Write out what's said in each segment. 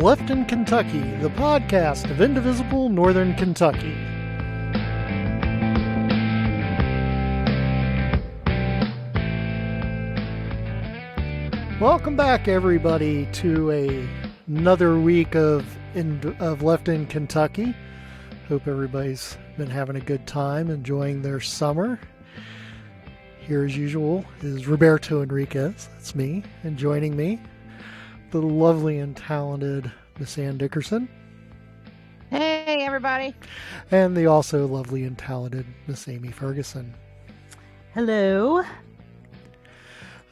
Left in Kentucky, the podcast of indivisible Northern Kentucky. Welcome back, everybody, to another week of Left in Kentucky. Hope everybody's been having a good time, enjoying their summer. Here, as usual, is Roberto Henriquez. That's me, and joining me, the lovely and talented Miss Ann Dickerson. Hey, everybody. And the also lovely and talented Miss Amy Ferguson. Hello.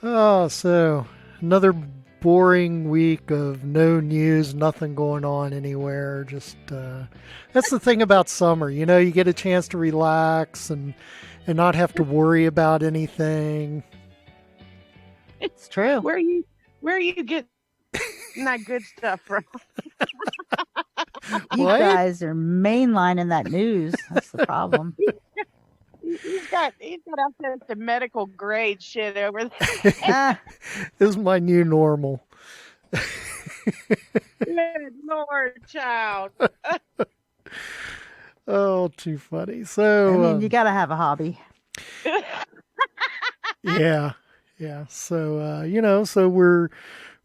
Oh, so another boring week of no news, nothing going on anywhere. Just that's the thing about summer. You know, you get a chance to relax and not have to worry about anything. It's true. Where you get that good stuff from? You guys are mainlining that news. That's the problem. He's got out there the medical grade shit over there. This is my new normal. Good Lord, child. Oh, too funny. So you gotta have a hobby. Yeah. So so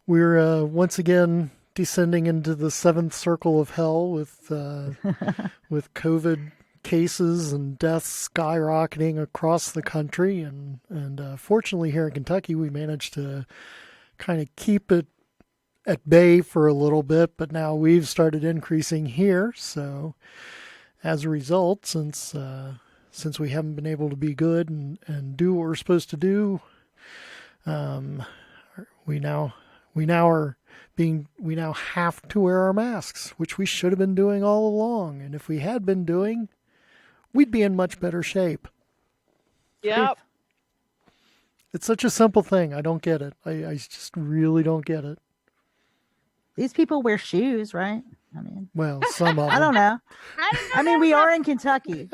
we're once again descending into the seventh circle of hell with COVID cases and deaths skyrocketing across the country, and fortunately here in Kentucky we managed to kind of keep it at bay for a little bit, but now we've started increasing here. So as a result, since we haven't been able to be good and do what we're supposed to do, we now have to wear our masks, which we should have been doing all along. And if we had been doing, we'd be in much better shape. Yep. It's such a simple thing. I don't get it. I just really don't get it. These people wear shoes, right? I mean, well, some of them. I don't know. I mean, we are in Kentucky.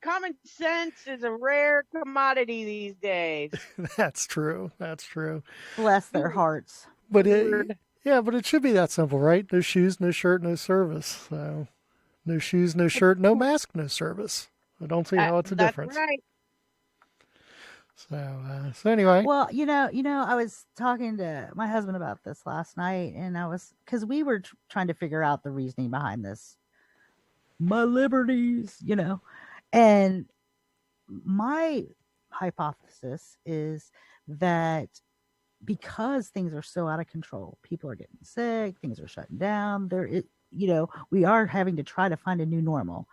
Common sense is a rare commodity these days. That's true. Bless their hearts. But it should be that simple, right? No shoes, no shirt, no service. So, no shoes, no shirt, no mask, no service. I don't see how it's a difference. That's right. So anyway. Well, you know, I was talking to my husband about this last night, and because we were trying to figure out the reasoning behind this. My liberties, and my hypothesis is that because things are so out of control, people are getting sick, things are shutting down. We are having to try to find a new normal,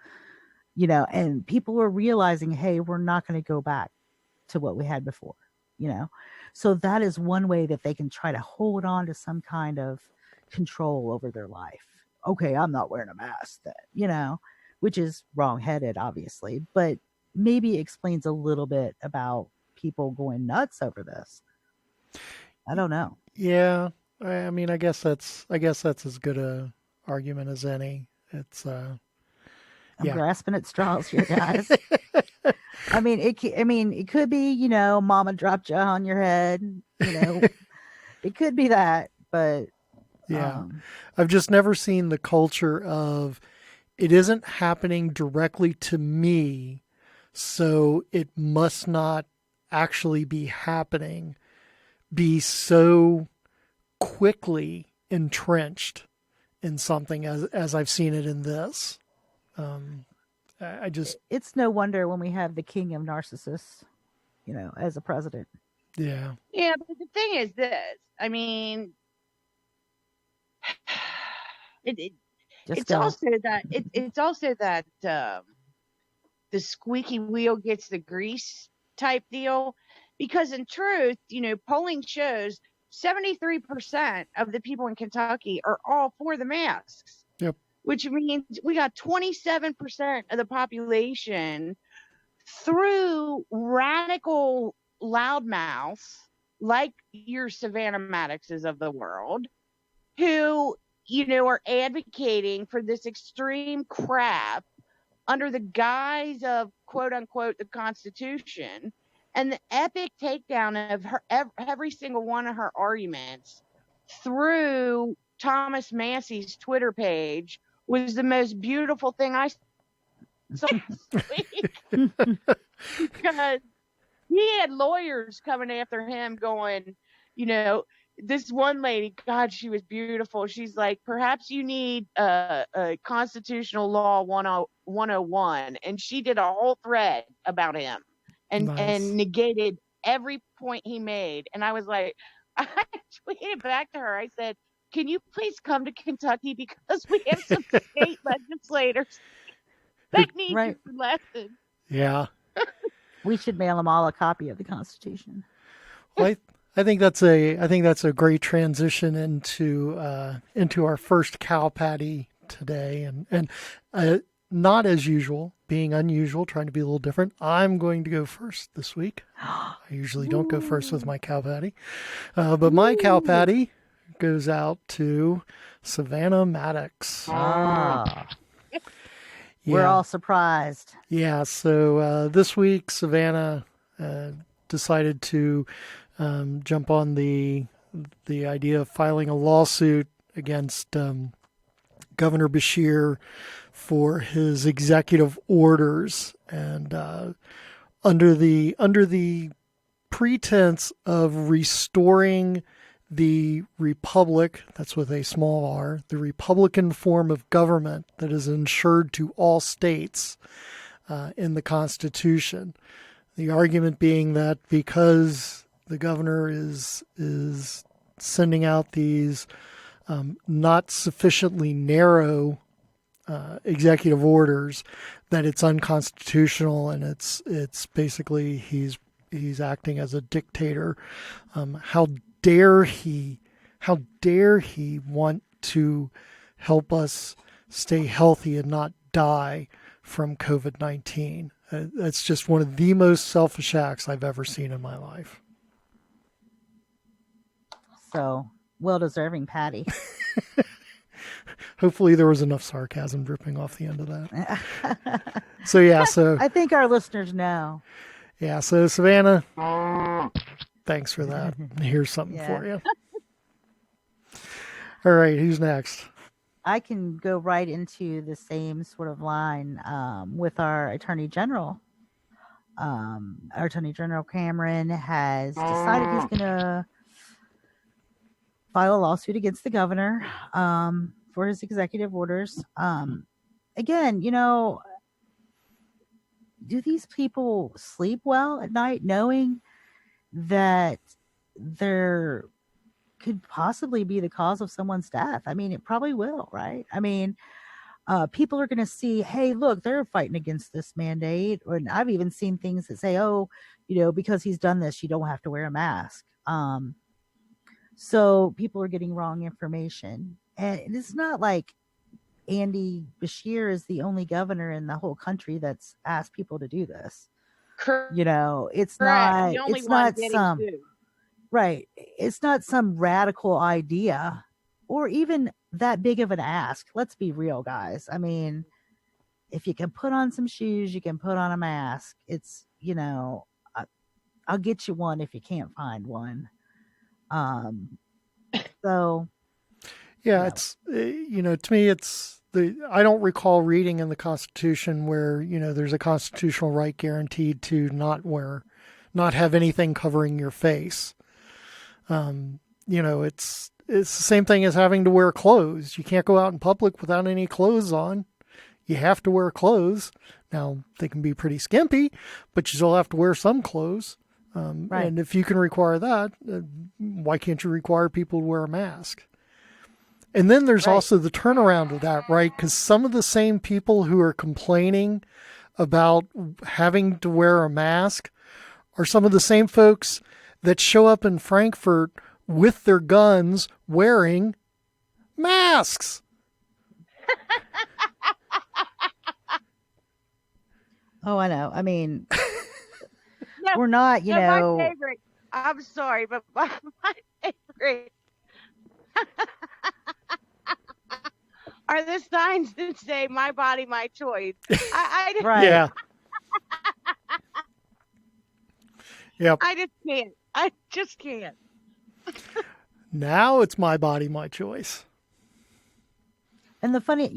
and people are realizing, hey, we're not going to go back to what we had before, so that is one way that they can try to hold on to some kind of control over their life. Okay, I'm not wearing a mask then, which is wrong-headed, obviously, but maybe explains a little bit about people going nuts over this. I don't know. Yeah, I mean, I guess that's as good a argument as any. It's I'm grasping at straws here, guys. I mean, it could be, mama dropped you on your head, it could be that, but yeah, I've just never seen the culture of it isn't happening directly to me, so it must not actually be happening, be so quickly entrenched in something as I've seen it in this. It's no wonder when we have the king of narcissists, as a president. Yeah. Yeah, but the thing is this. I mean, it's also that the squeaky wheel gets the grease type deal, because in truth, polling shows 73% of the people in Kentucky are all for the masks. Yep. Which means we got 27% of the population through radical loudmouths like your Savannah Maddoxes of the world, who, are advocating for this extreme crap under the guise of quote unquote the Constitution, and the epic takedown of her every single one of her arguments through Thomas Massey's Twitter page was the most beautiful thing I saw this week. Because he had lawyers coming after him going, this one lady, God, she was beautiful. She's like, perhaps you need a constitutional law 101. And she did a whole thread about him and Nice. negated every point he made. And I was like, I tweeted back to her. I said, can you please come to Kentucky because we have some state legislators that need Right. your lesson. Yeah. We should mail them all a copy of the Constitution. Well, I think that's a great transition into our first cow patty today, and not as usual, being unusual, trying to be a little different. I'm going to go first this week. I usually don't go first with my cow patty, but my cow patty goes out to Savannah Maddox. Ah. Yeah. We're all surprised. Yeah, so this week Savannah decided to jump on the idea of filing a lawsuit against Governor Beshear for his executive orders, and under the pretense of restoring the republic, that's with a small r, the Republican form of government that is ensured to all states in the Constitution. The argument being that because the governor is sending out these not sufficiently narrow executive orders, that it's unconstitutional, and it's basically he's acting as a dictator. How dare he want to help us stay healthy and not die from COVID-19? That's just one of the most selfish acts I've ever seen in my life. So, well-deserving patty. Hopefully there was enough sarcasm dripping off the end of that. So I think our listeners know. Yeah, so Savannah, thanks for that. Here's something for you. All right, who's next? I can go right into the same sort of line with our Attorney General. Our Attorney General Cameron has decided he's going to file a lawsuit against the governor for his executive orders. Again, do these people sleep well at night knowing that there could possibly be the cause of someone's death? I mean, it probably will, right? I mean, people are going to see, hey, look, they're fighting against this mandate. And I've even seen things that say, oh, because he's done this, you don't have to wear a mask. So people are getting wrong information. And it's not like Andy Beshear is the only governor in the whole country that's asked people to do this. It's not, it's not some, right. It's not some radical idea or even that big of an ask. Let's be real, guys. I mean, if you can put on some shoes, you can put on a mask. It's, I'll get you one if you can't find one. So yeah, it's, to me, it's I don't recall reading in the Constitution where, there's a constitutional right guaranteed to not have anything covering your face. It's the same thing as having to wear clothes. You can't go out in public without any clothes on. You have to wear clothes. Now, they can be pretty skimpy, but you still have to wear some clothes. Right. And if you can require that, why can't you require people to wear a mask? And then there's also the turnaround of that, right? Because some of the same people who are complaining about having to wear a mask are some of the same folks that show up in Frankfurt with their guns wearing masks. Oh, I know. I mean, we're not, My favorite, I'm sorry, but my favorite are the signs that say "My body, my choice." Right. Yeah. Yep. I just can't. Now it's my body, my choice. And the funny,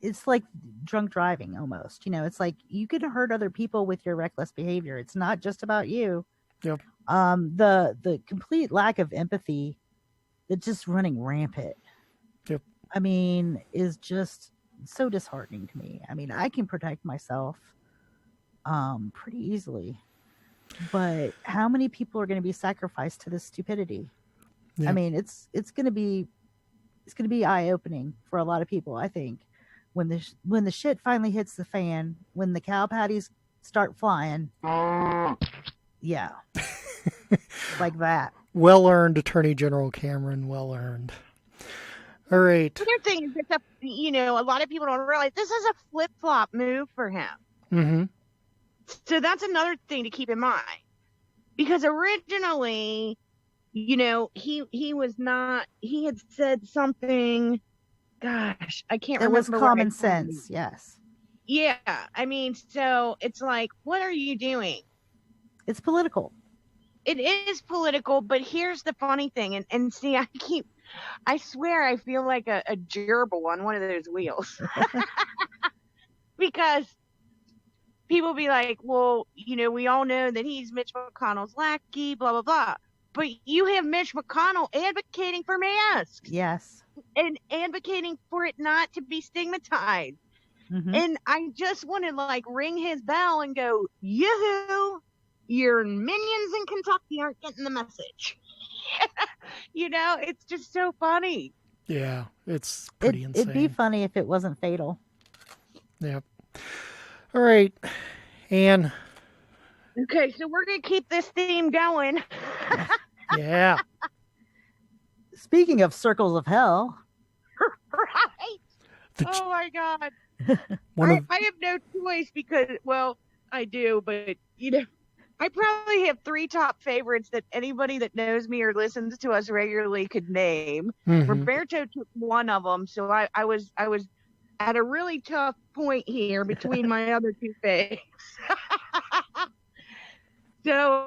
it's like drunk driving almost. It's like you can hurt other people with your reckless behavior. It's not just about you. Yep. The complete lack of empathy that's just running rampant. Yep. I mean, is just so disheartening to me. I mean, I can protect myself pretty easily. But how many people are going to be sacrificed to this stupidity? Yeah. I mean, it's going to be eye-opening for a lot of people, I think. When the shit finally hits the fan, when the cow patties start flying, yeah, like that. Well earned, Attorney General Cameron. Well earned. All right. The other thing is that a lot of people don't realize this is a flip-flop move for him. Mm-hmm. So that's another thing to keep in mind, because originally, he was not. He had said something. Gosh, I can't remember. It was common sense, yes. Yeah, I mean, so it's like, what are you doing? It's political. It is political, but here's the funny thing, and see, I swear I feel like a gerbil on one of those wheels. Because people be like, well, we all know that he's Mitch McConnell's lackey, blah, blah, blah. But you have Mitch McConnell advocating for masks. Yes. And advocating for it not to be stigmatized. Mm-hmm. And I just want to ring his bell and go, yoo-hoo, your minions in Kentucky aren't getting the message. It's just so funny. Yeah, it's pretty insane. It'd be funny if it wasn't fatal. Yep. All right, Anne. Okay, so we're going to keep this theme going. Yeah. Speaking of circles of hell. Right. Oh, my God. I have no choice because, well, I do, but, I probably have 3 top favorites that anybody that knows me or listens to us regularly could name. Mm-hmm. Roberto took one of them, so I was at a really tough point here between my other 2 faves. So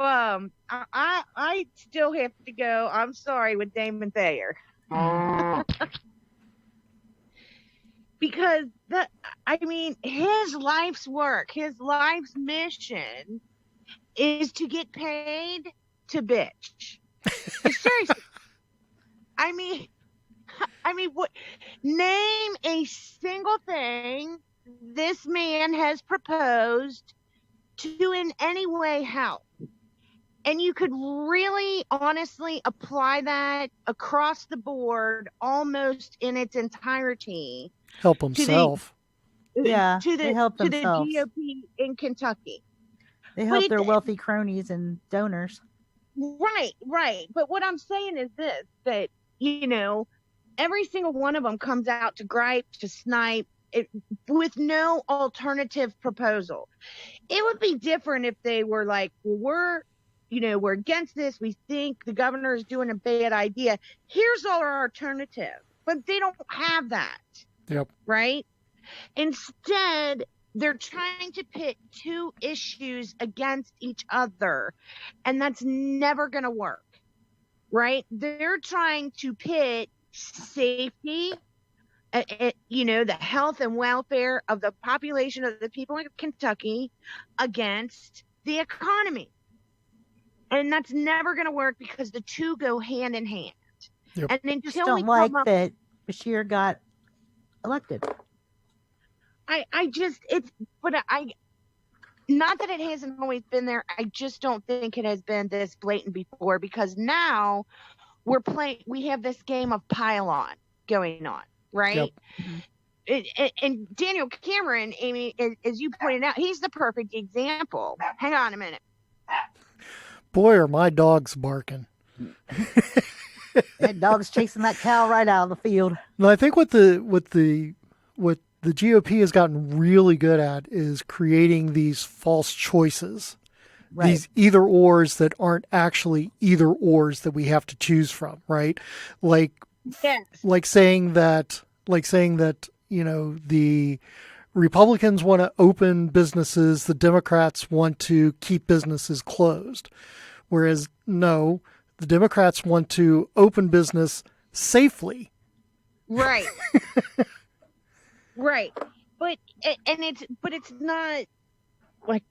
I still have to go. I'm sorry, with Damon Thayer. Because his life's work, his life's mission is to get paid to bitch. Seriously. I mean, what? Name a single thing this man has proposed to in any way help. And you could really honestly apply that across the board almost in its entirety. Help himself. They help themselves. The GOP in Kentucky. They help their wealthy cronies and donors. Right. But what I'm saying is this, that, every single one of them comes out to gripe, to snipe, with no alternative proposal. It would be different if they were like, well, we're against this. We think the governor is doing a bad idea. Here's all our alternative. But they don't have that. Yep. Right? Instead, they're trying to pit 2 issues against each other. And that's never going to work. Right? They're trying to pit safety, the health and welfare of the population of the people in Kentucky against the economy. And that's never going to work because the 2 go hand in hand. Yep. And until just don't like that Bashir got elected. Not that it hasn't always been there. I just don't think it has been this blatant before, because now we have this game of pile on going on, right? Yep. And Daniel Cameron, Amy, as you pointed out, he's the perfect example. Hang on a minute. Boy, are my dogs barking. That dog's chasing that cow right out of the field. No, I think what the GOP has gotten really good at is creating these false choices. Right. These either ors that aren't actually either ors that we have to choose from, right? Like saying that the Republicans want to open businesses, the Democrats want to keep businesses closed. Whereas no, The Democrats want to open business safely. Right. Right. But it's not like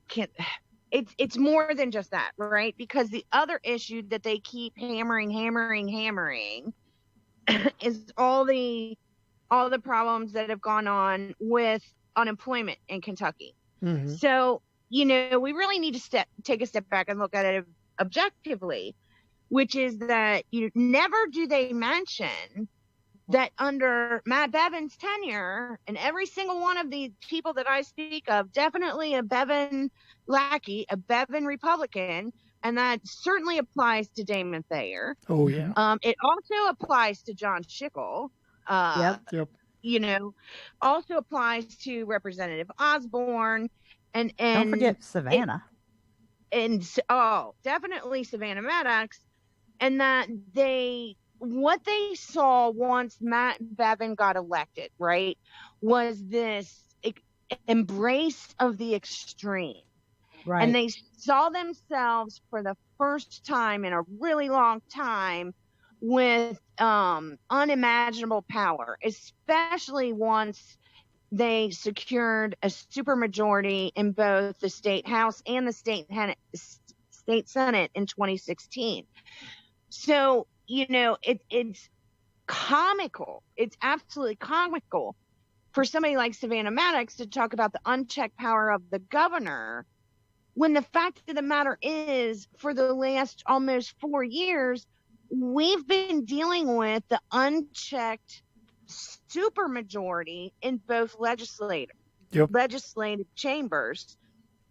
it's more than just that, right? Because the other issue that they keep hammering is all the problems that have gone on with unemployment in Kentucky. Mm-hmm. So, we really need to take a step back and look at it objectively, which is that never do they mention that under Matt Bevin's tenure, and every single one of the people that I speak of, definitely a Bevin lackey, a Bevin Republican, and that certainly applies to Damon Thayer. Oh, yeah. It also applies to John Schickel. Yep. Also applies to Representative Osborne, and don't forget Savannah. Definitely Savannah Maddox, and that what they saw once Matt Bevin got elected, right, was this embrace of the extreme. Right. And they saw themselves for the first time in a really long time with unimaginable power, especially once they secured a supermajority in both the state house and the state senate in 2016. So, it's comical. It's absolutely comical for somebody like Savannah Maddox to talk about the unchecked power of the governor, when the fact of the matter is, for the last almost 4 years, we've been dealing with the unchecked supermajority in both legislative chambers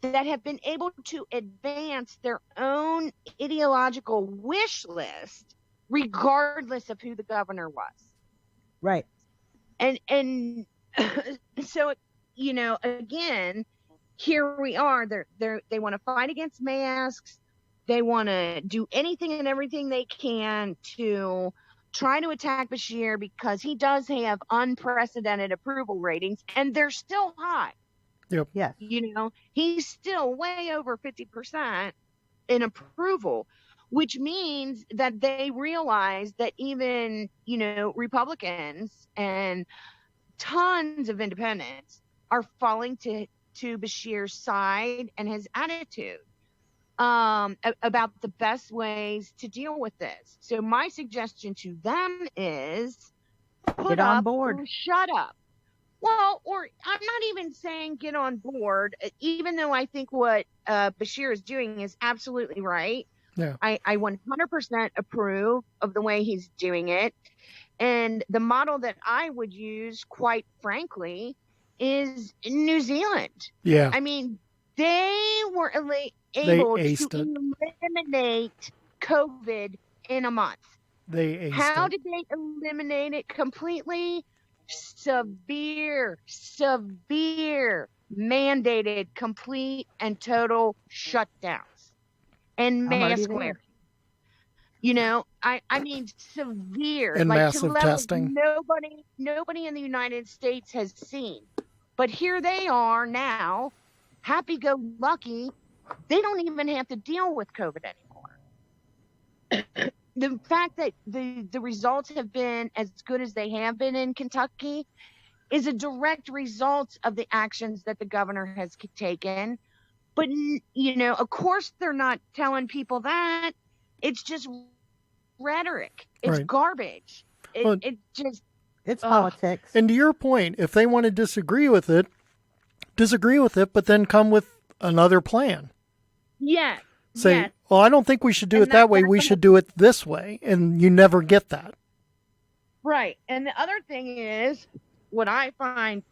that have been able to advance their own ideological wish list regardless of who the governor was. Right. And so, again, here we are. They want to fight against masks. They want to do anything and everything they can to try to attack Beshear because he does have unprecedented approval ratings, and they're still high. Yep. Yes. He's still way over 50% in approval, which means that they realize that even, Republicans and tons of independents are falling to Beshear's side and his attitude about the best ways to deal with this. So my suggestion to them is get on board or shut up. Well, or I'm not even saying get on board, even though I think what Beshear is doing is absolutely right. Yeah. I 100% approve of the way he's doing it. And the model that I would use, quite frankly, is New Zealand. Yeah. I mean, they were able to eliminate COVID in a month. They aced How it. did they eliminate it completely? Severe mandated complete and total shutdowns and mask wearing. I mean severe and massive to testing. Nobody in the United States has seen. But here they are now, happy-go-lucky. They don't even have to deal with COVID anymore. The fact that the results have been as good as they have been in Kentucky is a direct result of the actions that the governor has taken. But, of course they're not telling people that. It's just retail. It's right. Garbage. It's politics. And to your point, if they want to disagree with it, but then come with another plan. Yes. Say, yes. well, I don't think we should do it that way. We should do it this way. And you never get that. Right. And the other thing is, what I find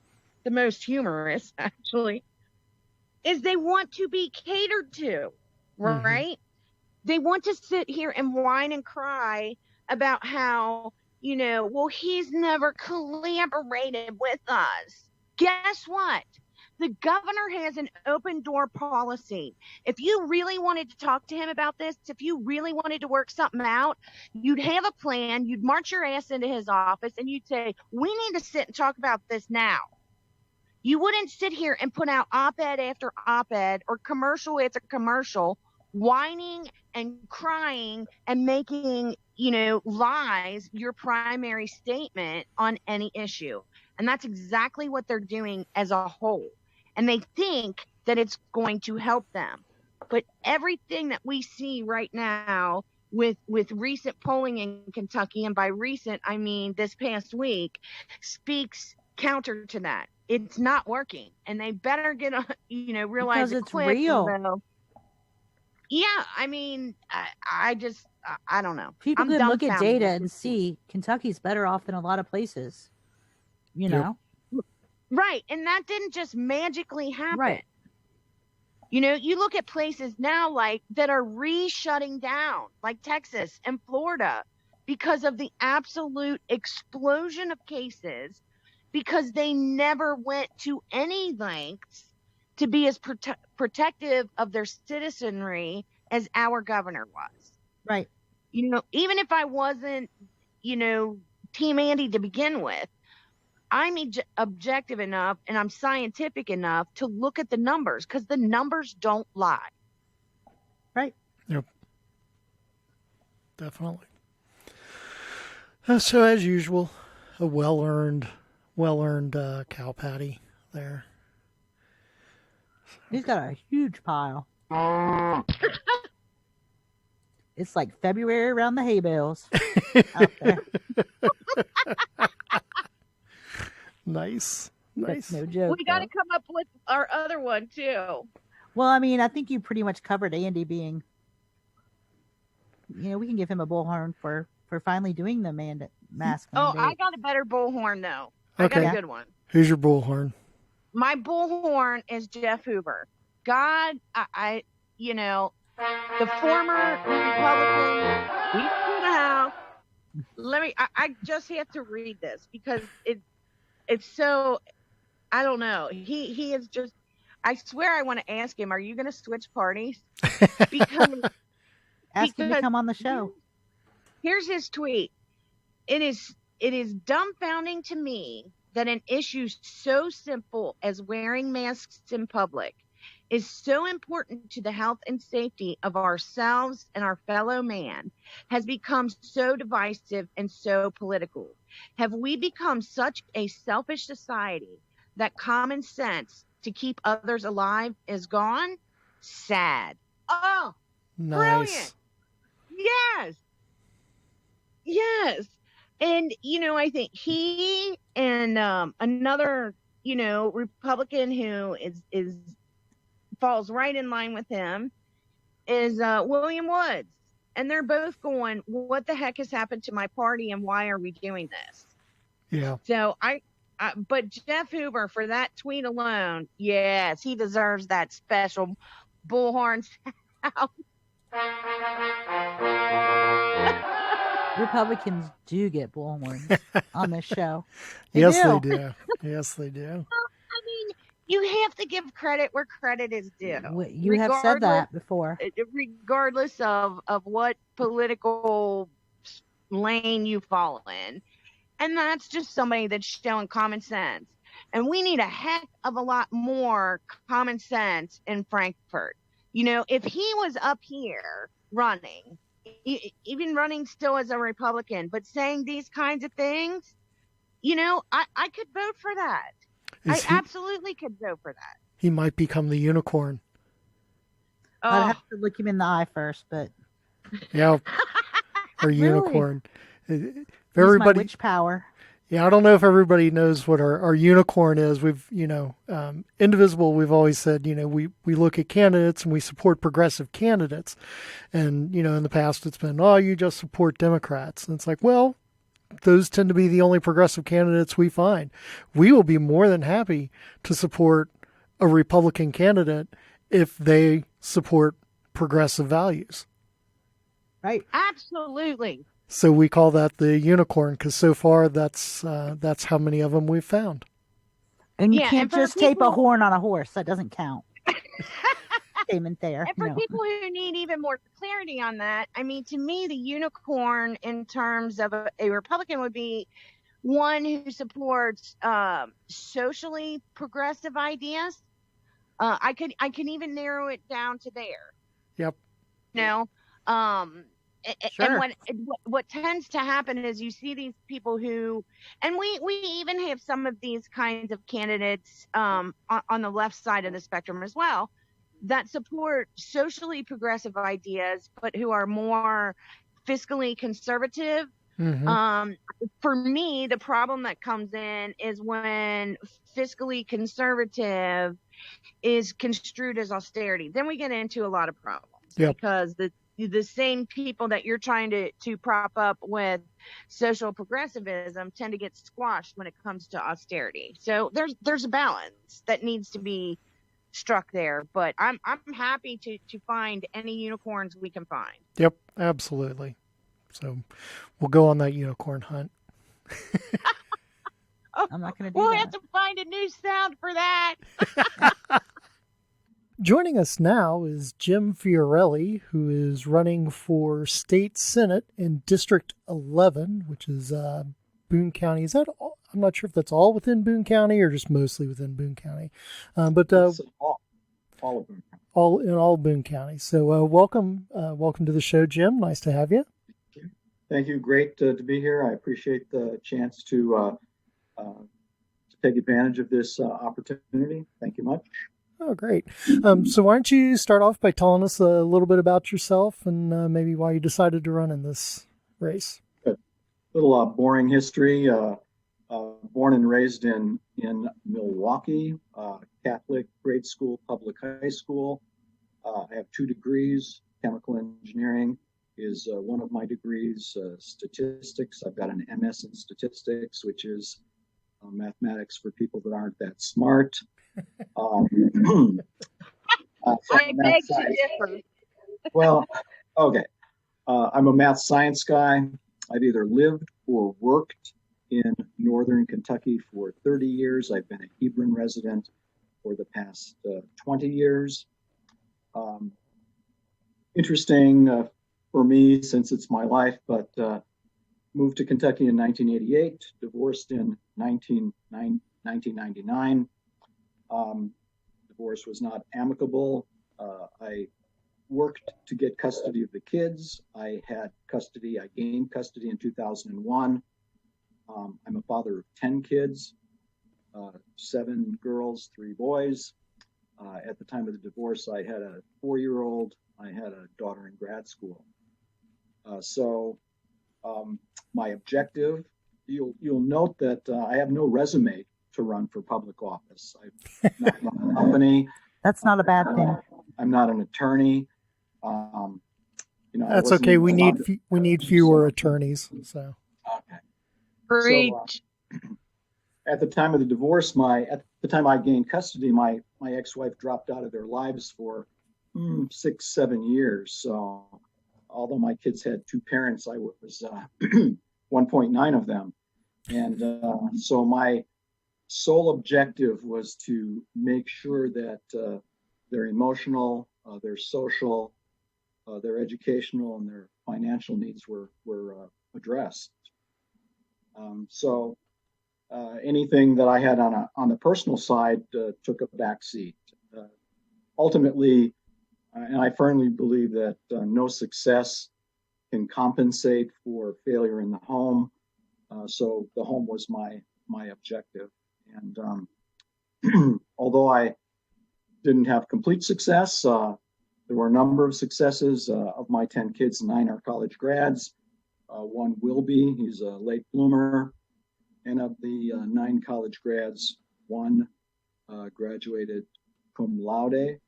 the most humorous, actually, is they want to be catered to, right? Mm-hmm. They want to sit here and whine and cry about how, well, he's never collaborated with us. Guess what? The governor has an open door policy. If you really wanted to talk to him about this, if you really wanted to work something out, you'd have a plan. You'd march your ass into his office and you'd say, we need to sit and talk about this now. You wouldn't sit here and put out op-ed after op-ed or commercial after commercial whining and crying and making, lies your primary statement on any issue. And that's exactly what they're doing as a whole. And they think that it's going to help them. But everything that we see right now with recent polling in Kentucky, and by recent, I mean this past week, speaks counter to that. It's not working. And they better get, realize because it it's quick. real. Yeah, I mean, I don't know. People I'm can look at dumbfounded. data and see Kentucky's better off than a lot of places. You know? Right. And that didn't just magically happen. Right. You look at places now like that are shutting down, like Texas and Florida, because of the absolute explosion of cases, because they never went to any lengths to be as protective of their citizenry as our governor was. Right. Even if I wasn't, Team Andy to begin with, I'm objective enough and I'm scientific enough to look at the numbers, because the numbers don't lie. Right. Yep. Definitely. So as usual, a well-earned cow patty there. He's got a huge pile. It's like February around the hay bales out there. Nice. That's no joke. We got to come up with our other one too. Well, I mean, I think you pretty much covered Andy being. We can give him a bullhorn for finally doing the mask mandate. Oh, I got a better bullhorn though. Okay. I got a good one. Who's your bullhorn? My bullhorn is Jeff Hoover. God, the former Republican Speaker of the House. I just have to read this because it's so, I don't know. He is just, I swear I want to ask him, are you going to switch parties? Because ask him to come on the show. Here's his tweet. It is dumbfounding to me that an issue so simple as wearing masks in public is so important to the health and safety of ourselves and our fellow man has become so divisive and so political. Have we become such a selfish society that common sense to keep others alive is gone? Sad. Oh, nice. Brilliant. Yes. And, I think he and another, Republican who is falls right in line with him is William Woods. And they're both going, what the heck has happened to my party and why are we doing this? Yeah. So but Jeff Hoover, for that tweet alone, yes, he deserves that special bullhorn sound. Republicans do get bullhorns on this show. Yes, they do. Yes, they do. I mean, you have to give credit where credit is due. You have said that before. Regardless of what political lane you fall in. And that's just somebody that's showing common sense. And we need a heck of a lot more common sense in Frankfurt. If he was up here running, even running still as a Republican, but saying these kinds of things, I could vote for that. Absolutely could vote for that. He might become the unicorn. I'd have to look him in the eye first, but yeah, or unicorn. If everybody, my witch power. Yeah, I don't know if everybody knows what our unicorn is. We've, Indivisible, we've always said, we look at candidates and we support progressive candidates. And, in the past it's been, you just support Democrats. And it's like, well, those tend to be the only progressive candidates we find. We will be more than happy to support a Republican candidate if they support progressive values. Right. Absolutely. So we call that the unicorn because so far that's how many of them we've found. And you can't just tape a horn on a horse. That doesn't count. Statement there. And for people who need even more clarity on that, I mean, to me, the unicorn in terms of a Republican would be one who supports socially progressive ideas. I can even narrow it down to there. Yep. know. um and Sure. what tends to happen is you see these people who, and we even have some of these kinds of candidates on the left side of the spectrum as well, that support socially progressive ideas but who are more fiscally conservative. Mm-hmm. um for me, the problem that comes in is when fiscally conservative is construed as austerity. Then we get into a lot of problems, Yep. because the same people that you're trying to prop up with social progressivism tend to get squashed when it comes to austerity. So there's a balance that needs to be struck there. But I'm happy to find any unicorns we can find. Yep. Absolutely. So we'll go on that unicorn hunt. Oh, I'm not going to do we'll that. have to find a new sound for that. Joining us now is Jim Fiorelli, who is running for State Senate in District 11, which is Boone County. Is that all? I'm not sure if that's all within Boone County or just mostly within Boone County. But It's all of them. all in all Boone County. So welcome to the show, Jim. Nice to have you. Thank you. Great to be here. I appreciate the chance to take advantage of this opportunity. Thank you much. Oh, great. So why don't you start off by telling us a little bit about yourself and maybe why you decided to run in this race? Good. Little boring history. Born and raised in Milwaukee, Catholic grade school, public high school. I have 2 degrees. Chemical engineering is one of my degrees. Statistics. I've got an MS in statistics, which is mathematics for people that aren't that smart. I beg to differ. Well, okay. I'm a math science guy. I've either lived or worked in Northern Kentucky for 30 years. I've been a Hebron resident for the past 20 years. Interesting for me since it's my life, but moved to Kentucky in 1988, divorced in 1999. Divorce was not amicable. I worked to get custody of the kids. I gained custody in 2001. I'm a father of 10 kids, 7 girls, 3 boys. At the time of the divorce, I had a 4-year-old. I had a daughter in grad school. So my objective, you'll note that I have no resume to run for public office. I've not run a company. That's not a bad thing. I'm not an attorney. That's okay. We need fewer attorneys. So okay. Preach. So, at the time of the divorce, at the time I gained custody, my ex-wife dropped out of their lives for 6-7 years. So although my kids had 2 parents, I was 1.9 of them. And so my sole objective was to make sure that their emotional, their social, their educational, and their financial needs were addressed. So anything that I had on the personal side took a back seat. Ultimately, and I firmly believe that no success can compensate for failure in the home. So the home was my objective. And although I didn't have complete success, there were a number of successes. Of my 10 kids, 9 are college grads. 1 will be. He's a late bloomer. And of the 9 college grads, 1 graduated cum laude,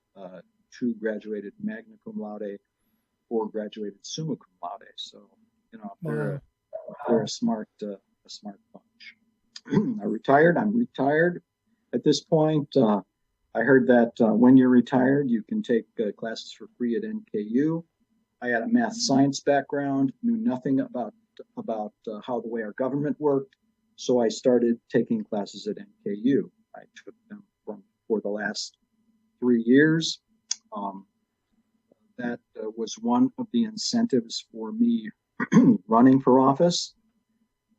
2 graduated magna cum laude, 4 graduated summa cum laude. So, they're a smart bunch. I'm retired. At this point, I heard that when you're retired, you can take classes for free at NKU. I had a math science background, knew nothing about how the way our government worked. So I started taking classes at NKU. I took them for the last 3 years. That was one of the incentives for me running for office.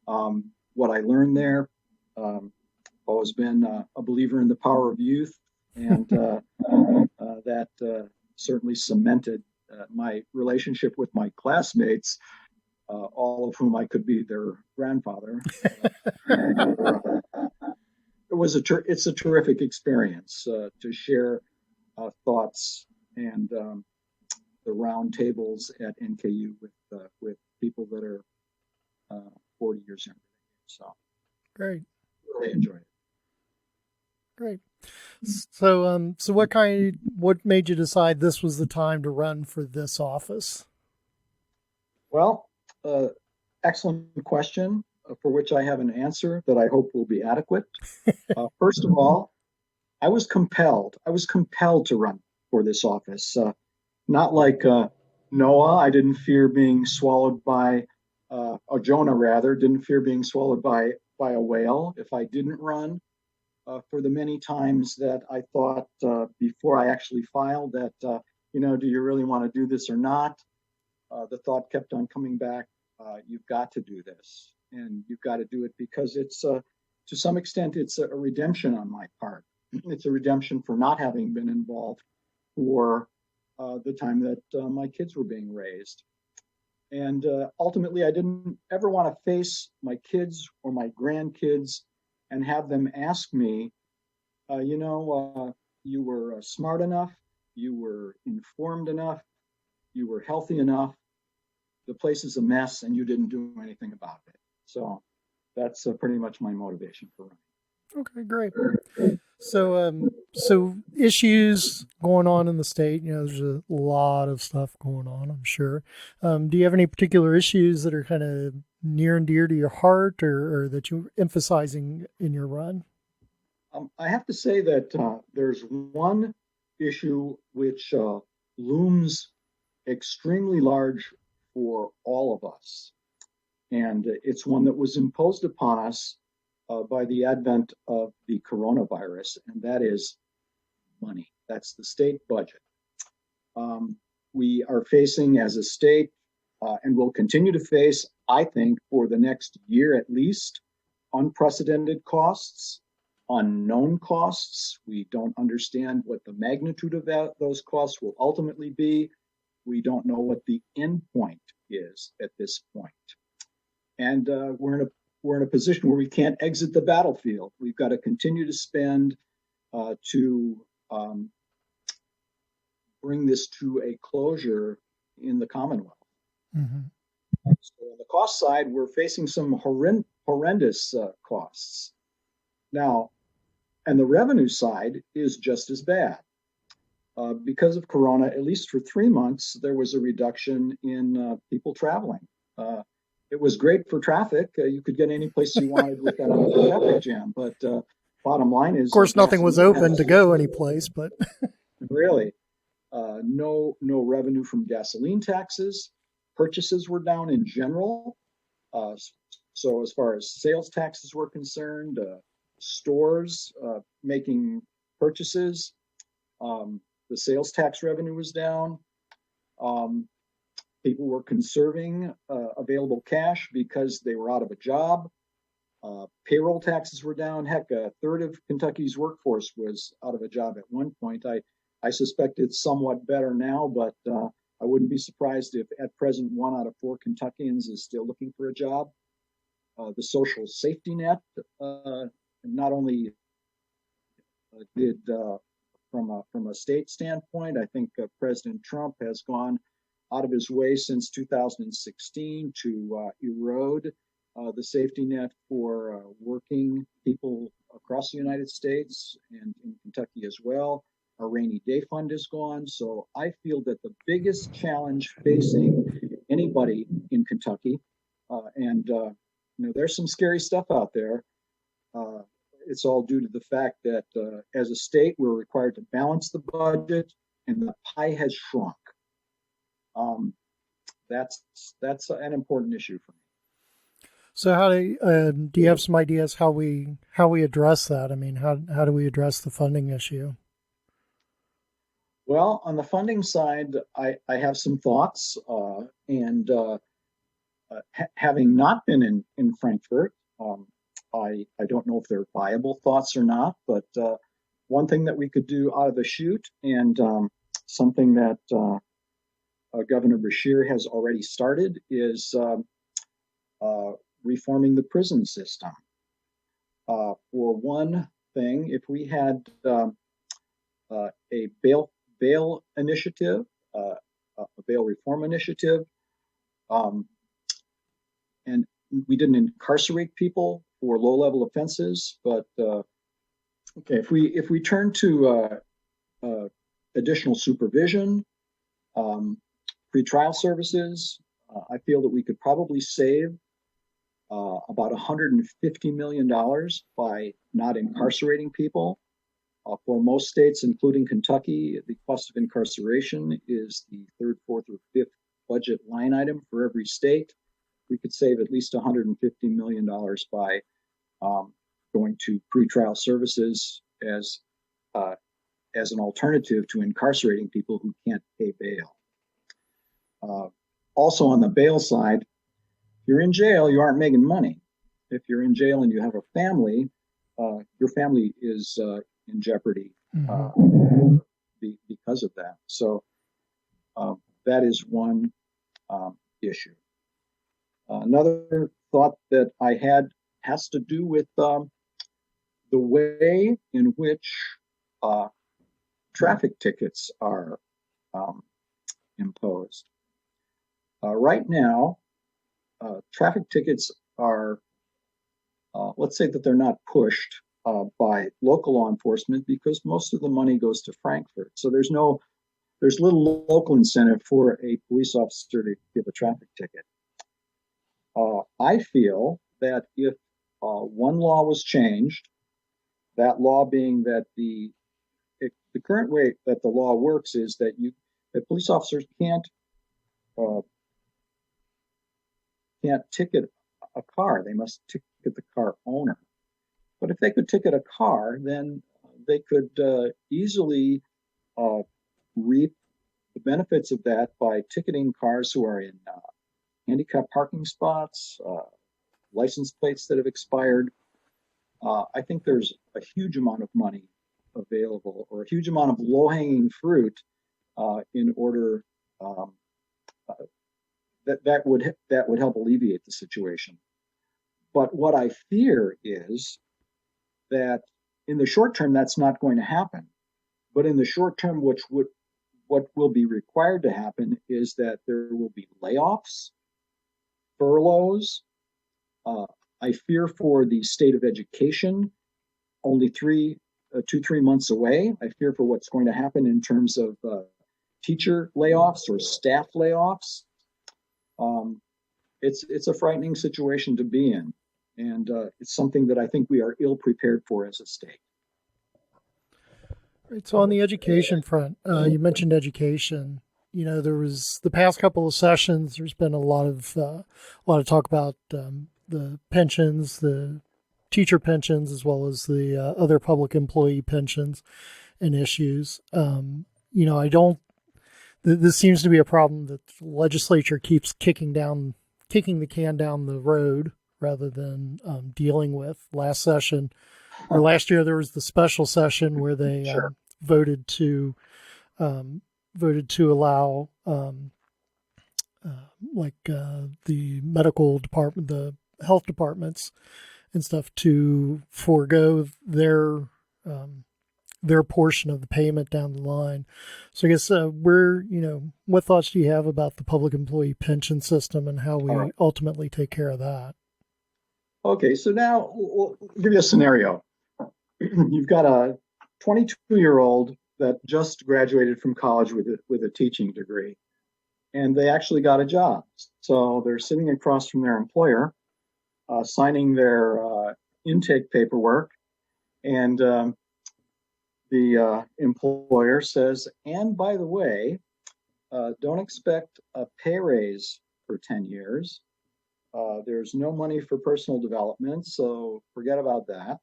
What I learned there, always been a believer in the power of youth, and that certainly cemented My relationship with my classmates, all of whom I could be their grandfather, it's a terrific experience to share thoughts and the round tables at NKU with people that are 40 years younger. So Great. really enjoy it. Great. So, what made you decide this was the time to run for this office? Well, excellent question for which I have an answer that I hope will be adequate. First of all, I was compelled to run for this office. Not like Noah, I didn't fear being swallowed by, or Jonah rather, didn't fear being swallowed by a whale if I didn't run. For the many times that I thought before I actually filed that, do you really want to do this or not? The thought kept on coming back, you've got to do this. And you've got to do it because it's, to some extent, it's a redemption on my part. It's a redemption for not having been involved for the time that my kids were being raised. And ultimately, I didn't ever want to face my kids or my grandkids and have them ask me, you were smart enough, you were informed enough, you were healthy enough, the place is a mess and you didn't do anything about it. So that's pretty much my motivation for running. Okay, great. So issues going on in the state, there's a lot of stuff going on, I'm sure. Do you have any particular issues that are kind of near and dear to your heart or that you're emphasizing in your run? I have to say that there's one issue which looms extremely large for all of us. And it's one that was imposed upon us by the advent of the coronavirus, and that is money. That's the state budget. We are facing as a state, and will continue to face, I think, for the next year at least, unprecedented costs, unknown costs. We don't understand what the magnitude of those costs will ultimately be. We don't know what the end point is at this point. And we're in a position where we can't exit the battlefield. We've got to continue to spend to bring this to a closure in the Commonwealth. Mm-hmm. So on the cost side, we're facing some horrendous costs. Now, and the revenue side is just as bad. Because of Corona, at least for 3 months, there was a reduction in people traveling. It was great for traffic. You could get any place you wanted with that traffic jam. But bottom line is, of course, nothing was open to go anyplace. But really, no revenue from gasoline taxes. Purchases were down in general. So as far as sales taxes were concerned, stores making purchases, the sales tax revenue was down. People were conserving available cash because they were out of a job. Payroll taxes were down. Heck, a third of Kentucky's workforce was out of a job at one point. I suspect it's somewhat better now, but I wouldn't be surprised if at present 1 out of 4 Kentuckians is still looking for a job. The social safety net not only did from a state standpoint, I think President Trump has gone out of his way since 2016 to erode the safety net for working people across the United States and in Kentucky as well. Our rainy day fund is gone. So I feel that the biggest challenge facing anybody in Kentucky, and there's some scary stuff out there. It's all due to the fact that as a state, we're required to balance the budget, and the pie has shrunk. That's an important issue for me. So how do you have some ideas how we address that? I mean, how do we address the funding issue? Well, on the funding side, I have some thoughts, and having not been in Frankfurt, I don't know if they're viable thoughts or not, but one thing that we could do out of the chute, and something that Governor Beshear has already started is reforming the prison system. For one thing, if we had a bail initiative, a bail reform initiative, and we didn't incarcerate people for low-level offenses, but okay, if we turn to additional supervision, pretrial services, I feel that we could probably save about $150 million by not incarcerating people. For most states, including Kentucky, the cost of incarceration is the third, fourth, or fifth budget line item for every state. We could save at least $150 million by going to pretrial services as an alternative to incarcerating people who can't pay bail. Also on the bail side, if you're in jail, you aren't making money. If you're in jail and you have a family, your family is in jeopardy because of that. So that is one issue. Another thought that I had has to do with the way in which traffic tickets are imposed. Right now, traffic tickets are, let's say that they're not pushed by local law enforcement because most of the money goes to Frankfurt. So there's little local incentive for a police officer to give a traffic ticket. I feel that if one law was changed, that law being that the current way that the law works is that police officers can't ticket a car. They must ticket the car owner. But if they could ticket a car, then they could easily reap the benefits of that by ticketing cars who are in handicapped parking spots, license plates that have expired. I think there's a huge amount of money available, or a huge amount of low-hanging fruit in order that would help alleviate the situation. But what I fear is that in the short term, that's not going to happen. But in the short term, what will be required to happen is that there will be layoffs, furloughs. I fear for the state of education, only 2-3 months away. I fear for what's going to happen in terms of teacher layoffs or staff layoffs. It's a frightening situation to be in, and it's something that I think we are ill prepared for as a state. Right. So on the education front, you mentioned education. You know, there was the past couple of sessions. There's been a lot of talk about the pensions, the teacher pensions, as well as the other public employee pensions and issues. You know, this seems to be a problem that the legislature keeps kicking the can down the road rather than dealing with. Last year, there was the special session where they voted to allow the medical department, the health departments and stuff to forego their portion of the payment down the line. So I guess what thoughts do you have about the public employee pension system and how we ultimately take care of that? Okay, so now we'll give you a scenario. You've got a 22-year-old that just graduated from college with a teaching degree, and they actually got a job. So they're sitting across from their employer, signing their intake paperwork, and the employer says, and by the way, don't expect a pay raise for 10 years. There's no money for personal development, so forget about that.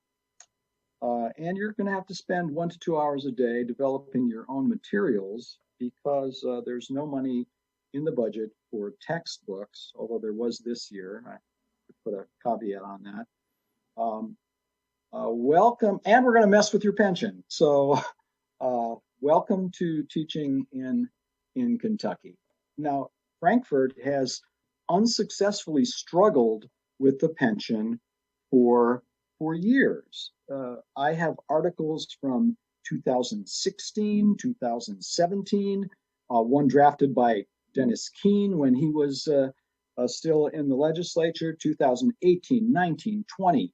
And you're going to have to spend 1 to 2 hours a day developing your own materials because there's no money in the budget for textbooks, although there was this year. I could put a caveat on that. Welcome, and we're going to mess with your pension. So welcome to teaching in Kentucky. now Frankfurt has unsuccessfully struggled with the pension for years. I have articles from 2016, 2017, one drafted by Dennis Keene when he was still in the legislature, 2018, 19, 20,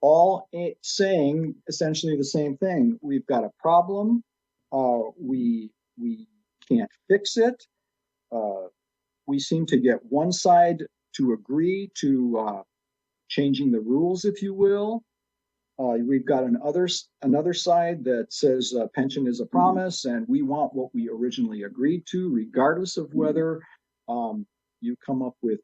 all saying essentially the same thing. We've got a problem. We can't fix it. We seem to get one side to agree to changing the rules, if you will. We've got another side that says pension is a promise, and we want what we originally agreed to, regardless of whether you come up with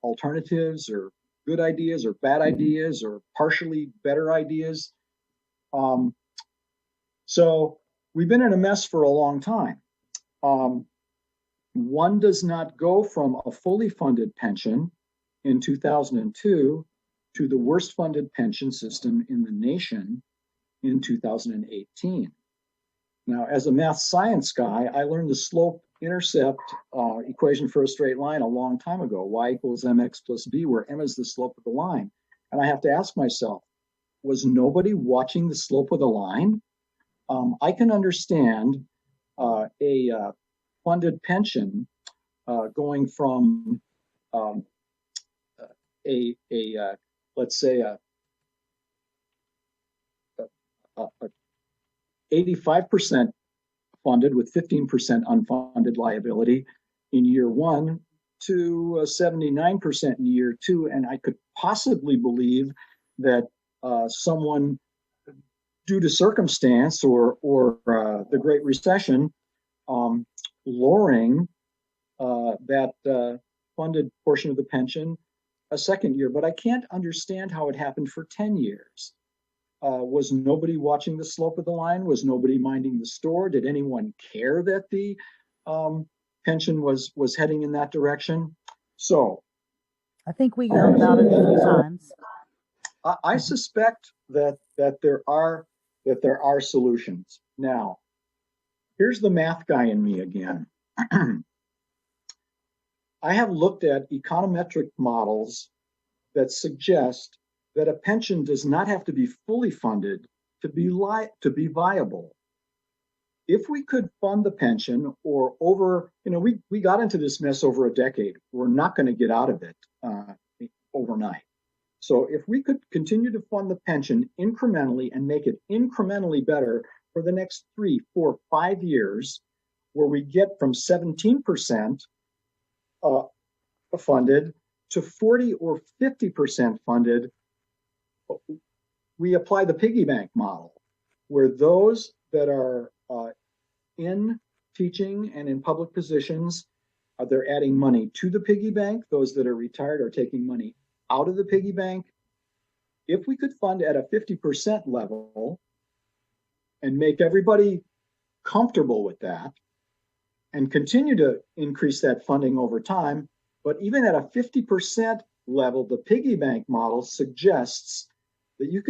alternatives or good ideas or bad ideas or partially better ideas. So we've been in a mess for a long time. One does not go from a fully funded pension in 2002 to the worst funded pension system in the nation in 2018. Now, as a math science guy, I learned the slope intercept equation for a straight line a long time ago, y equals mx plus b, where m is the slope of the line. And I have to ask myself, was nobody watching the slope of the line? I can understand a funded pension going from let's say a 85% funded with 15% unfunded liability in year one to 79% in year two. And I could possibly believe that someone, due to circumstance or the Great Recession, lowering that funded portion of the pension a second year. But I can't understand how it happened for 10 years. Was nobody watching the slope of the line? Was nobody minding the store? Did anyone care that the pension was heading in that direction? So I think we yelled about it a few times. I suspect that there are solutions. Now, here's the math guy in me again. I have looked at econometric models that suggest that a pension does not have to be fully funded to be viable. If we could fund the pension or over, we got into this mess over a decade. We're not going to get out of it overnight. So if we could continue to fund the pension incrementally and make it incrementally better for the next 3, 4, 5 years, where we get from 17% funded to 40 or 50% funded, we apply the piggy bank model, where those that are in teaching and in public positions, they're adding money to the piggy bank. Those that are retired are taking money out of the piggy bank. If we could fund at a 50% level and make everybody comfortable with that and continue to increase that funding over time, but even at a 50% level, the piggy bank model suggests that you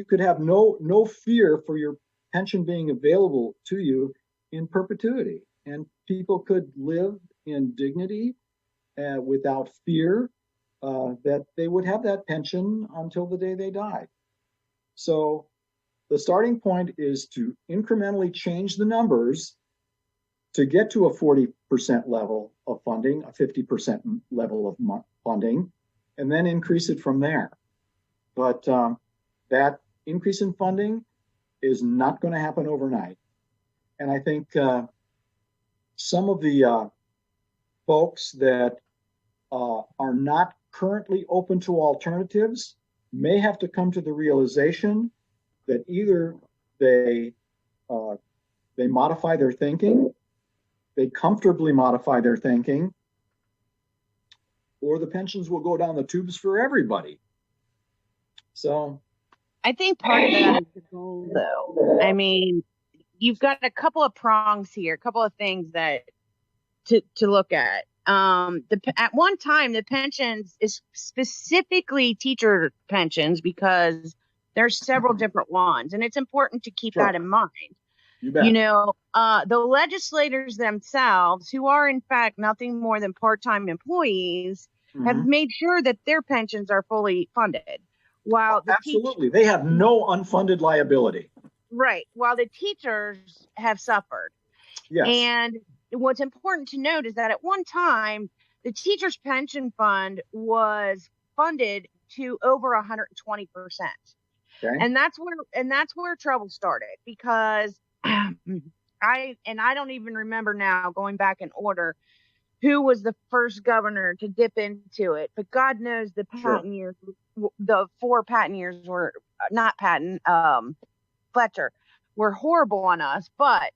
could have no fear for your pension being available to you in perpetuity, and people could live in dignity without fear that they would have that pension until the day they died. So the starting point is to incrementally change the numbers to get to a 40% level of funding, a 50% level of funding, and then increase it from there. But that increase in funding is not going to happen overnight. And I think some of the folks that are not currently open to alternatives may have to come to the realization that either they modify their thinking, they comfortably modify their thinking, or the pensions will go down the tubes for everybody. So I think part of that is the goal, though. I mean, you've got a couple of prongs here, a couple of things that to look at. At one time, the pensions is specifically teacher pensions because there's several different ones, and it's important to keep that in mind. You bet. You know, the legislators themselves, who are in fact nothing more than part-time employees, have Mhm. made sure that their pensions are fully funded, while the Absolutely. They have no unfunded liability. while the teachers have suffered. Yes. And what's important to note is that at one time, the teachers' pension fund was funded to over 120%. Okay. And that's where trouble started, because I don't even remember now, going back in order, who was the first governor to dip into it. But God knows Sure. the 4 Patton years were not Patton, Fletcher, were horrible on us. But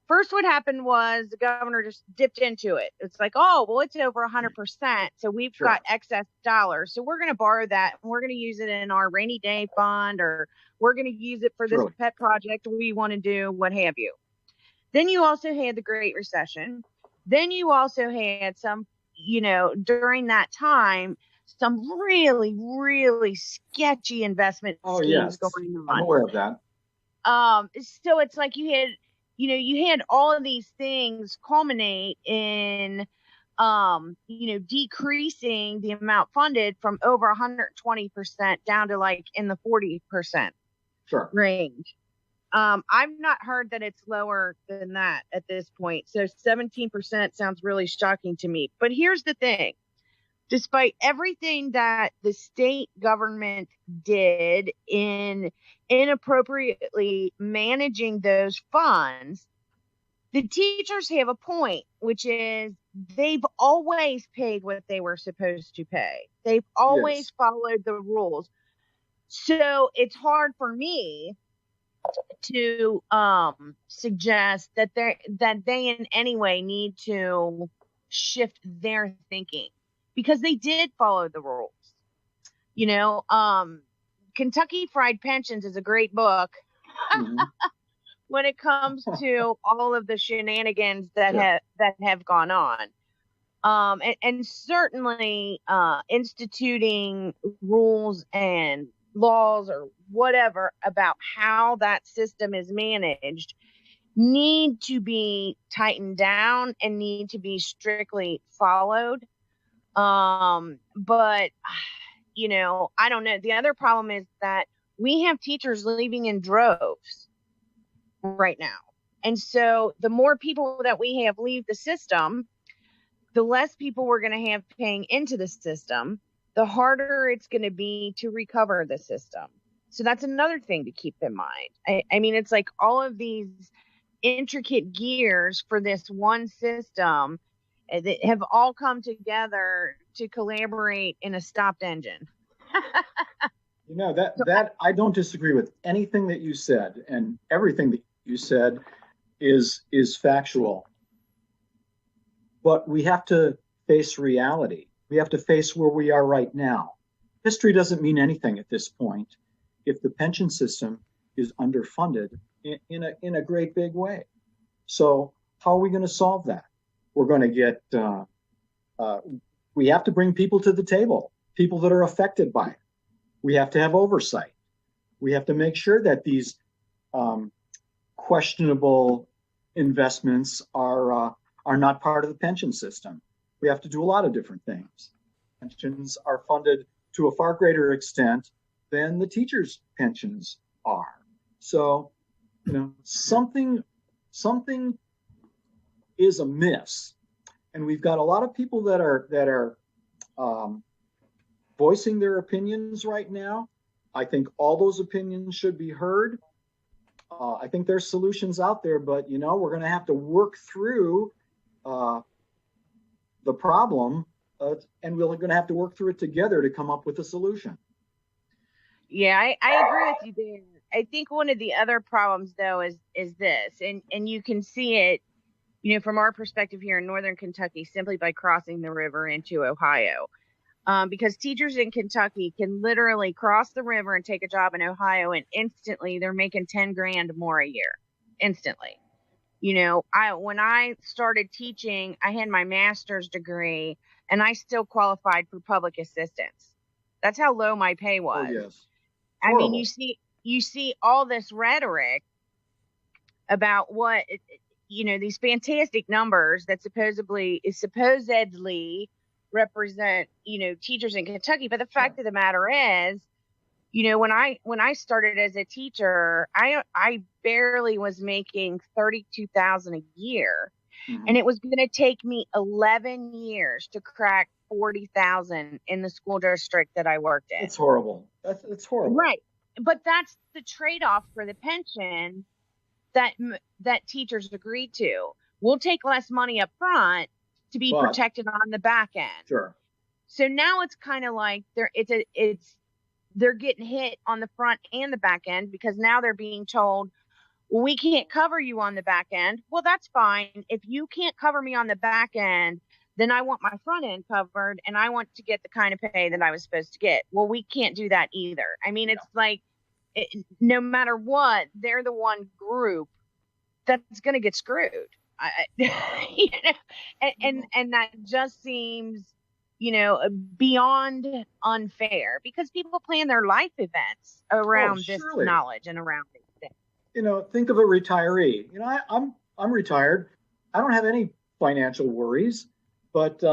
first, what happened was the governor just dipped into it. It's like, oh, well, it's over 100%. So we've Sure. got excess dollars. So we're going to borrow that, and we're going to use it in our rainy day fund, or we're going to use it for this Surely. pet project we want to do, what have you. Then you also had the Great Recession. Then you also had during that time, some really, really sketchy investment Oh, schemes yes. going I'm on. aware of that. So it's like you had all of these things culminate in decreasing the amount funded from over 120% down to like in the 40% Sure. range. I've not heard that it's lower than that at this point. So 17% sounds really shocking to me. But here's the thing. Despite everything that the state government did in inappropriately managing those funds, the teachers have a point, which is they've always paid what they were supposed to pay. They've always Yes. followed the rules. So it's hard for me to suggest that they in any way need to shift their thinking, because they did follow the rules. You know, Kentucky Fried Pensions is a great book Mhm. when it comes to all of the shenanigans that Sure. have gone on. And certainly instituting rules and laws or whatever about how that system is managed need to be tightened down and need to be strictly followed. But I don't know. The other problem is that we have teachers leaving in droves right now. And so the more people that we have leave the system, the less people we're going to have paying into the system, the harder it's going to be to recover the system. So that's another thing to keep in mind. I mean, it's like all of these intricate gears for this one system that have all come together to collaborate in a stopped engine. You know, that I don't disagree with anything that you said, and everything that you said is factual. But we have to face reality. We have to face where we are right now. History doesn't mean anything at this point if the pension system is underfunded in a great big way. So how are we going to solve that? We're going to get we have to bring people to the table, people that are affected by it. We have to have oversight. We have to make sure that these questionable investments are not part of the pension system. We have to do a lot of different things. Pensions are funded to a far greater extent than the teachers' pensions are. So, something is amiss, and we've got a lot of people that are voicing their opinions right now. I think all those opinions should be heard. I think there's solutions out there, but we're going to have to work through the problem, and we're going to have to work through it together to come up with a solution. Yeah, I agree with you there. I think one of the other problems though is this, and you can see it, from our perspective here in Northern Kentucky, simply by crossing the river into Ohio. Because teachers in Kentucky can literally cross the river and take a job in Ohio, and instantly they're making 10 grand more a year. Instantly. When I started teaching, I had my master's degree and I still qualified for public assistance. That's how low my pay was. Oh, yes. I mean, Horrible. you see all this rhetoric about what, these fantastic numbers that supposedly represent, teachers in Kentucky. But the fact of the matter is, when I started as a teacher, I barely was making $32,000 a year. Mhm. And it was going to take me 11 years to crack 40,000 in the school district that I worked in. It's horrible. It's horrible. Right. But that's the trade-off for the pension that teachers agreed to. We'll take less money up front to be protected on the back end. Sure. So now it's kind of like they're getting hit on the front and the back end, because now they're being told, well, we can't cover you on the back end. Well, that's fine. If you can't cover me on the back end, then I want my front end covered, and I want to get the kind of pay that I was supposed to get. Well, we can't do that either. I mean, it's like, no matter what, they're the one group that's going to get screwed. And that just seems, beyond unfair, because people plan their life events around this knowledge and around these things. Think of a retiree. I'm retired. I don't have any financial worries, but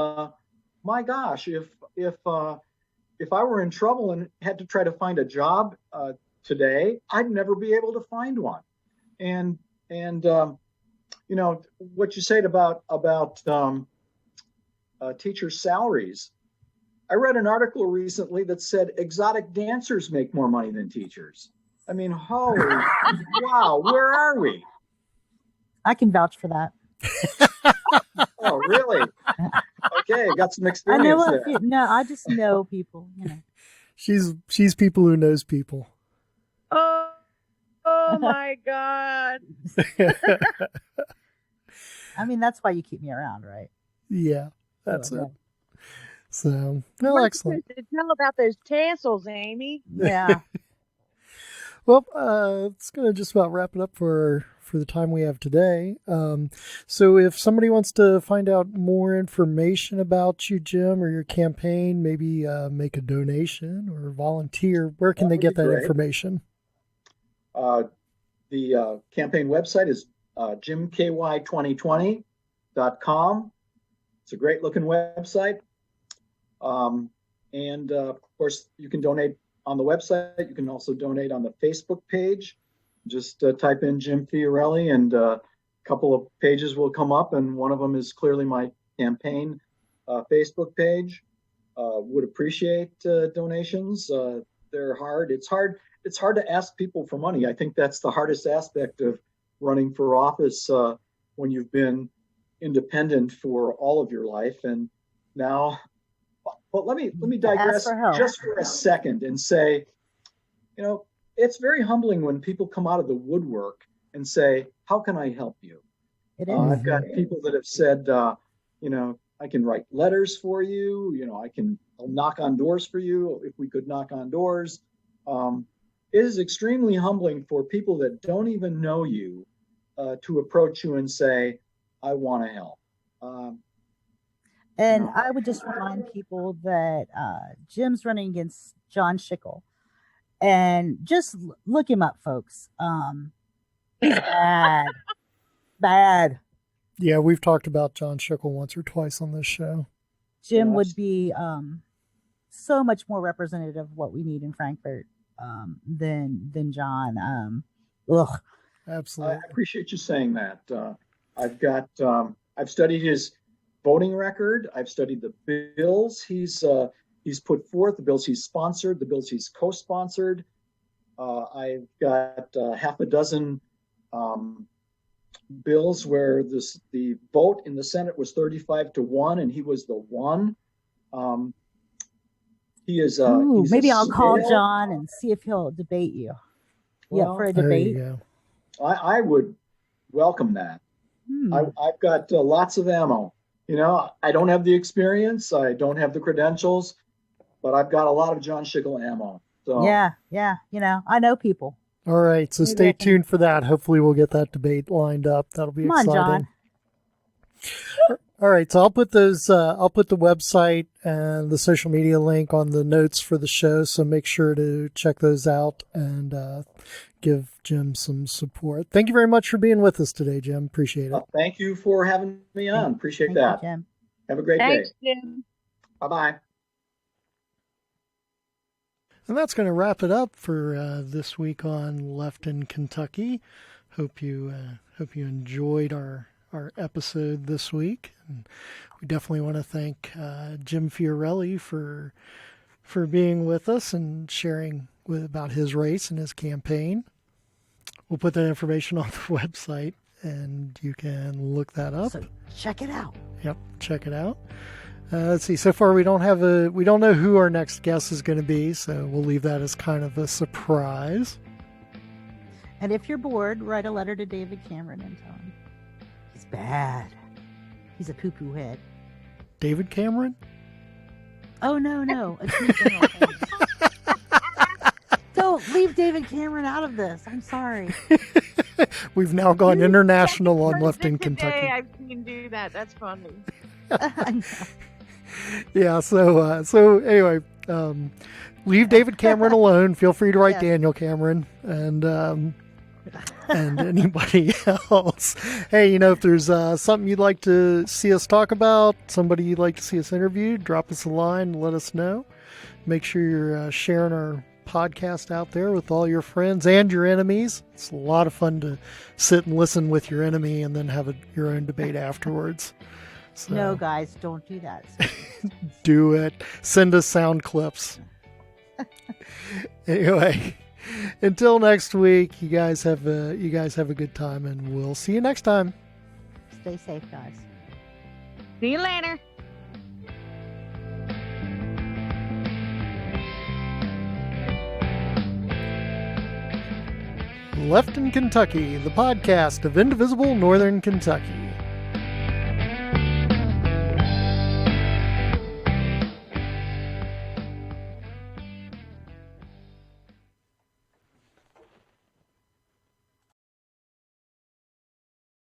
my gosh, if I were in trouble and had to try to find a job today, I'd never be able to find one. And what you said about teachers' salaries. I read an article recently that said exotic dancers make more money than teachers. I mean, holy wow, where are we? I can vouch for that. Oh, really? Okay, got some experience there. No, I just know people. She's people who knows people. Oh my God. I mean, that's why you keep me around, right? Yeah, that's it. So, well, excellent. Tell about those tassels, Amy. Yeah. Well, it's going to just about wrap it up for the time we have today. So if somebody wants to find out more information about you, Jim, or your campaign, maybe make a donation or volunteer, where can they get that information? The campaign website is jimky2020.com. It's a great looking website. And of course, you can donate on the website. You can also donate on the Facebook page. Just type in Jim Fiorelli and a couple of pages will come up, and one of them is clearly my campaign Facebook page. Would appreciate donations. They're hard. It's hard to ask people for money. I think that's the hardest aspect of running for office when you've been independent for all of your life. And now, but let me digress just for a second and say, it's very humbling when people come out of the woodwork and say, how can I help you? It is. I've got people that have said, I can write letters for you. I'll knock on doors for you if we could knock on doors. It is extremely humbling for people that don't even know you to approach you and say, I want to help. I would just remind people that Jim's running against John Schickel. And just look him up, folks. He's bad. Bad. Yeah, we've talked about John Schickel once or twice on this show. Jim would be so much more representative of what we need in Frankfort than John. Absolutely. I appreciate you saying that. I've studied his voting record. I've studied the bills he's put forth, the bills he's sponsored, the bills he's co-sponsored. I've got half a dozen bills where the vote in the Senate was 35-1, and he was the one. He is. Maybe I'll call John and see if he'll debate you. Well, for a debate. I would welcome that. I've got lots of ammo. I don't have the experience. I don't have the credentials, but I've got a lot of John Schickel ammo. So. Yeah. I know people. All right, so stay tuned for that. Hopefully we'll get that debate lined up. That'll be exciting. Come on, John. All right, so I'll put those. I'll put the website and the social media link on the notes for the show. So make sure to check those out and give Jim some support. Thank you very much for being with us today, Jim. Appreciate it. Thank you for having me on. Appreciate Thank you, that. Jim. Have a great Thanks, day. Jim. Bye-bye. And that's going to wrap it up for this week on Left in Kentucky. Hope you enjoyed our episode this week. And we definitely want to thank Jim Fiorelli for being with us and sharing about his race and his campaign. We'll put that information on the website, and you can look that up. So check it out. Yep, check it out. Let's see. So far, we don't know who our next guest is going to be, so we'll leave that as kind of a surprise. And if you're bored, write a letter to David Cameron and tell him he's bad. He's a poo-poo head. David Cameron? Oh no, Attorney General. Don't leave David Cameron out of this. I'm sorry. We've now gone international on Left in Today Kentucky. I've seen do that. That's funny. I know. Yeah. So anyway, leave David Cameron alone. Feel free to write Yes. Daniel Cameron and anybody else. Hey, if there's something you'd like to see us talk about, somebody you'd like to see us interview, drop us a line, let us know. Make sure you're sharing our podcast out there with all your friends and your enemies. It's a lot of fun to sit and listen with your enemy and then have your own debate afterwards. So No, guys, don't do that. do it. Send us sound clips. Anyway, until next week, you guys have a good time, and we'll see you next time. Stay safe, guys. See you later. Left in Kentucky, the podcast of Indivisible Northern Kentucky.